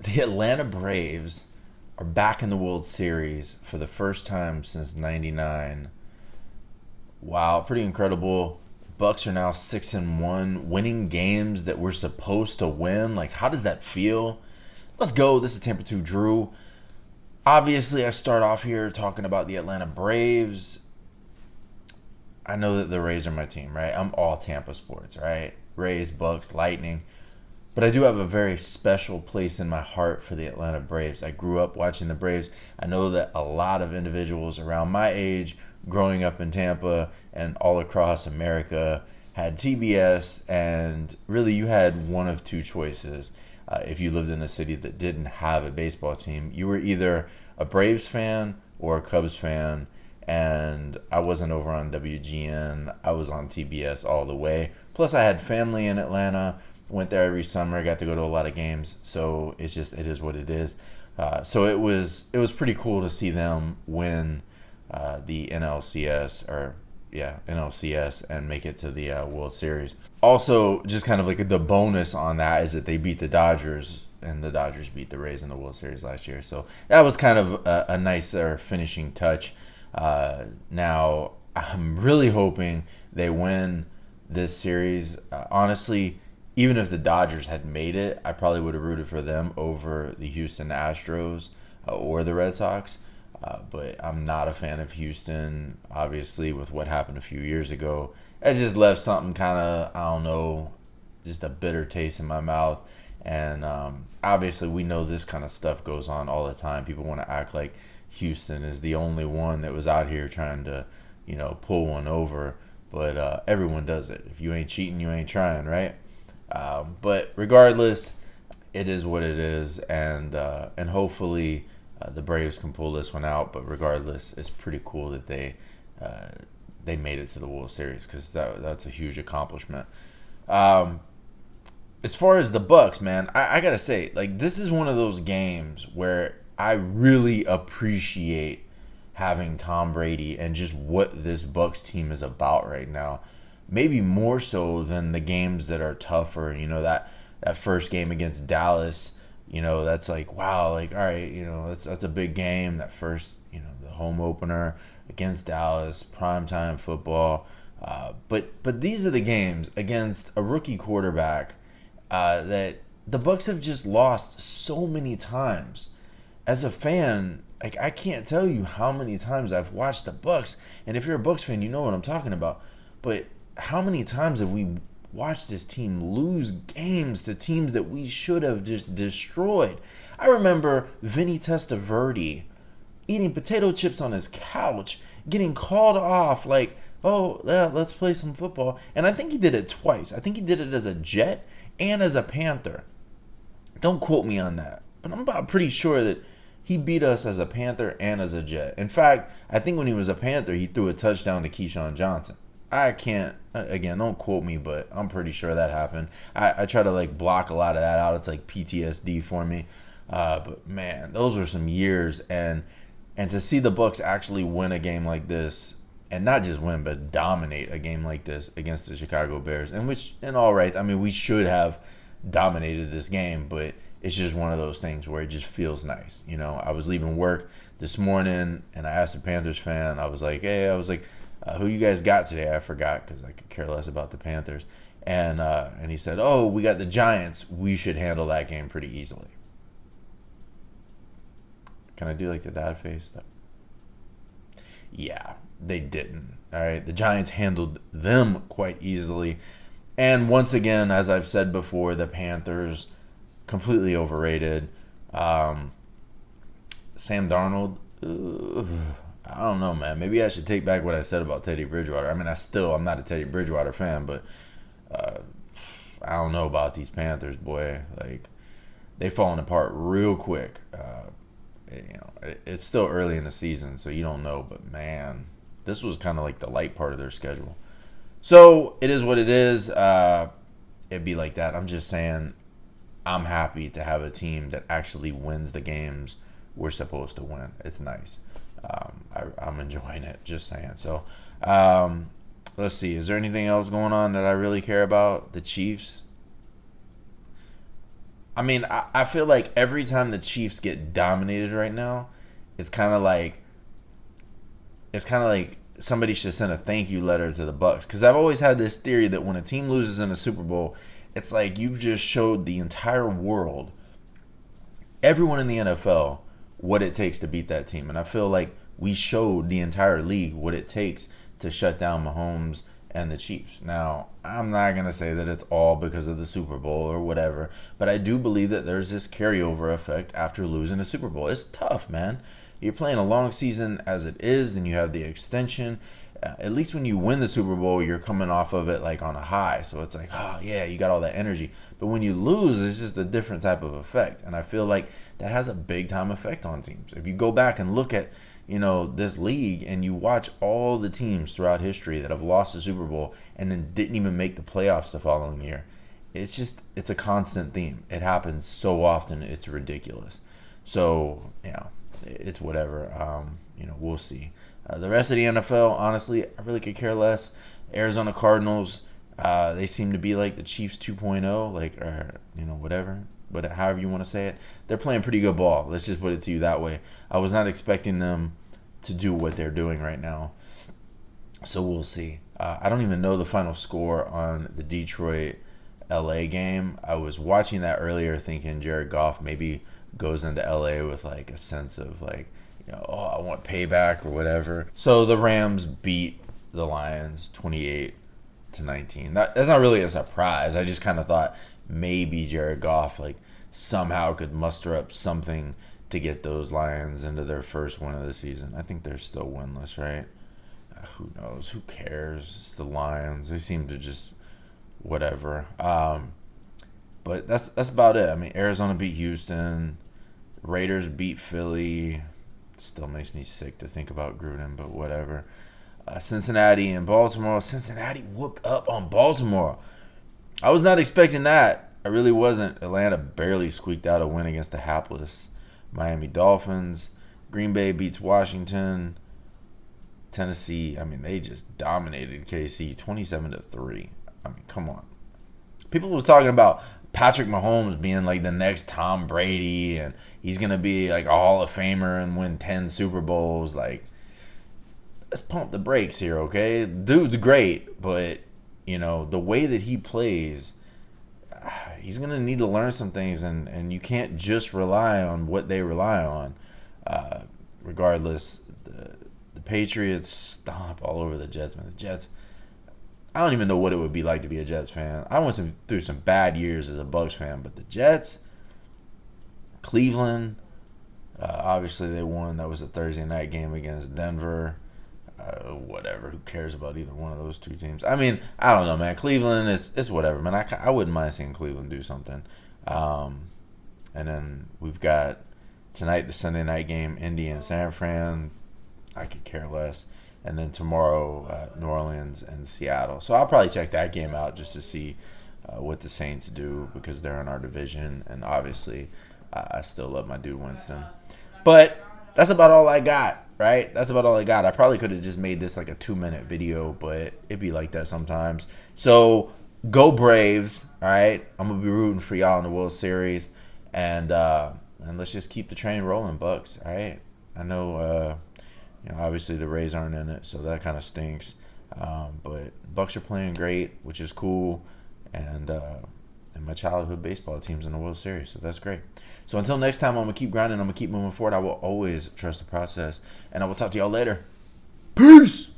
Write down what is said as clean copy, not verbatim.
The Atlanta Braves are back in the World Series for the first time since '99. Wow, pretty incredible. Bucks are now 6-1, winning games that we're supposed to win. Like, how does that feel? Let's go. This is Tampa 2 Drew. Obviously, I start off here talking about the Atlanta Braves. I know that the Rays are my team, right? I'm all Tampa sports, right? Rays, Bucks, Lightning. But I do have a very special place in my heart for the Atlanta Braves. I grew up watching the Braves. I know that a lot of individuals around my age, growing up in Tampa and all across America, had TBS, and really you had one of two choices. If you lived in a city that didn't have a baseball team, you were either a Braves fan or a Cubs fan, and I wasn't over on WGN. I was on TBS all the way. Plus, I had family in Atlanta. Went there every summer. Got to go to a lot of games. So it is what it is. So it was pretty cool to see them win the NLCS and make it to the World Series. Also, just kind of like the bonus on that is that they beat the Dodgers, and the Dodgers beat the Rays in the World Series last year. So that was kind of a nicer finishing touch. Now, I'm really hoping they win this series. Honestly, even if the Dodgers had made it, I probably would have rooted for them over the Houston Astros or the Red Sox. But I'm not a fan of Houston, obviously, with what happened a few years ago. It just left something kind of, I don't know, just a bitter taste in my mouth. And obviously, we know this kind of stuff goes on all the time. People want to act like Houston is the only one that was out here trying to, pull one over. But everyone does it. If you ain't cheating, you ain't trying, right? But regardless, it is what it is, and hopefully the Braves can pull this one out. But regardless, it's pretty cool that they made it to the World Series, because that's a huge accomplishment. As far as the Bucks, man, I gotta say, like, this is one of those games where I really appreciate having Tom Brady and just what this Bucks team is about right now. Maybe more so than the games that are tougher. That first game against Dallas, that's like, wow, like, all right, that's a big game. That first, the home opener against Dallas, primetime football. But these are the games against a rookie quarterback that the Bucks have just lost so many times. As a fan, like, I can't tell you how many times I've watched the Bucks, and if you're a Bucks fan, you know what I'm talking about. But how many times have we watched this team lose games to teams that we should have just destroyed? I remember Vinny Testaverde eating potato chips on his couch, getting called off like, oh, yeah, let's play some football. And I think he did it twice. I think he did it as a Jet and as a Panther. Don't quote me on that, but I'm about pretty sure that he beat us as a Panther and as a Jet. In fact, I think when he was a Panther, he threw a touchdown to Keyshawn Johnson. I can't, again, don't quote me, but I'm pretty sure that happened. I try to, like, block a lot of that out. It's like PTSD for me. But man, those were some years, and to see the Bucks actually win a game like this, and not just win, but dominate a game like this against the Chicago Bears, and which, in all rights, I mean, we should have dominated this game, but it's just one of those things where it just feels nice. I was leaving work this morning, and I asked a Panthers fan. I was like, who you guys got today? I forgot, because I could care less about the Panthers. And he said, oh, we got the Giants. We should handle that game pretty easily. Can I do like the dad face? Yeah, they didn't. All right, the Giants handled them quite easily. And once again, as I've said before, the Panthers completely overrated. Sam Darnold, I don't know, man. Maybe I should take back what I said about Teddy Bridgewater. I mean, I'm not a Teddy Bridgewater fan, but I don't know about these Panthers, boy. Like, they've fallen apart real quick. It's still early in the season, so you don't know. But man, this was kind of like the light part of their schedule. So it is what it is. It'd be like that. I'm just saying, I'm happy to have a team that actually wins the games we're supposed to win. It's nice. I'm enjoying it, just saying. So let's see. Is there anything else going on that I really care about? The Chiefs. I mean, I feel like every time the Chiefs get dominated right now, it's kind of like somebody should send a thank you letter to the Bucs, because I've always had this theory that when a team loses in a Super Bowl, it's like you've just showed the entire world, everyone in the NFL, what it takes to beat that team. And I feel like we showed the entire league what it takes to shut down Mahomes and the Chiefs. Now, I'm not going to say that it's all because of the Super Bowl or whatever, but I do believe that there's this carryover effect after losing a Super Bowl. It's tough, man. You're playing a long season as it is, then you have the extension. At least when you win the Super Bowl, you're coming off of it like on a high. So it's like, oh, yeah, you got all that energy. But when you lose, it's just a different type of effect. And I feel like that has a big time effect on teams. If you go back and look at, this league and you watch all the teams throughout history that have lost the Super Bowl and then didn't even make the playoffs the following year, it's a constant theme. It happens so often, it's ridiculous. So, it's whatever. We'll see. The rest of the NFL, honestly, I really could care less. Arizona Cardinals, they seem to be like the Chiefs 2.0, whatever. But however you want to say it, they're playing pretty good ball. Let's just put it to you that way. I was not expecting them to do what they're doing right now. So we'll see. I don't even know the final score on the Detroit-LA game. I was watching that earlier thinking Jared Goff maybe goes into LA with like a sense of like, I want payback or whatever. So the Rams beat the Lions 28-19. That's not really a surprise. I just kind of thought maybe Jared Goff like somehow could muster up something to get those Lions into their first win of the season. I think they're still winless, right? Who knows? Who cares? It's the Lions. They seem to just whatever. But that's about it. I mean, Arizona beat Houston. Raiders beat Philly. Still makes me sick to think about Gruden, but whatever. Cincinnati and Baltimore. Cincinnati whooped up on Baltimore. I was not expecting that. I really wasn't. Atlanta barely squeaked out a win against the hapless Miami Dolphins. Green Bay beats Washington. Tennessee, they just dominated KC 27-3. Come on. People were talking about Patrick Mahomes being like the next Tom Brady and he's going to be like a Hall of Famer and win 10 Super Bowls. Like, let's pump the brakes here, okay? Dude's great, but, the way that he plays, he's going to need to learn some things, and you can't just rely on what they rely on. Regardless, the Patriots stomp all over the Jets, man. The Jets, I don't even know what it would be like to be a Jets fan. I went through some bad years as a Bucs fan, but the Jets, Cleveland, obviously they won. That was a Thursday night game against Denver. Whatever. Who cares about either one of those two teams? I don't know, man. Cleveland is whatever, man. I wouldn't mind seeing Cleveland do something. And then we've got tonight the Sunday night game, Indy and San Fran. I could care less. And then tomorrow, New Orleans and Seattle. So I'll probably check that game out just to see what the Saints do because they're in our division. And obviously, I still love my dude Winston. But that's about all I got, right? That's about all I got. I probably could have just made this like a 2-minute video, but it'd be like that sometimes. So go Braves, all right? I'm going to be rooting for y'all in the World Series. And let's just keep the train rolling, Bucs, all right? I know... obviously the Rays aren't in it, so that kind of stinks. But Bucs are playing great, which is cool, and my childhood baseball team's in the World Series, so that's great. So until next time, I'm gonna keep grinding. I'm gonna keep moving forward. I will always trust the process, and I will talk to y'all later. Peace.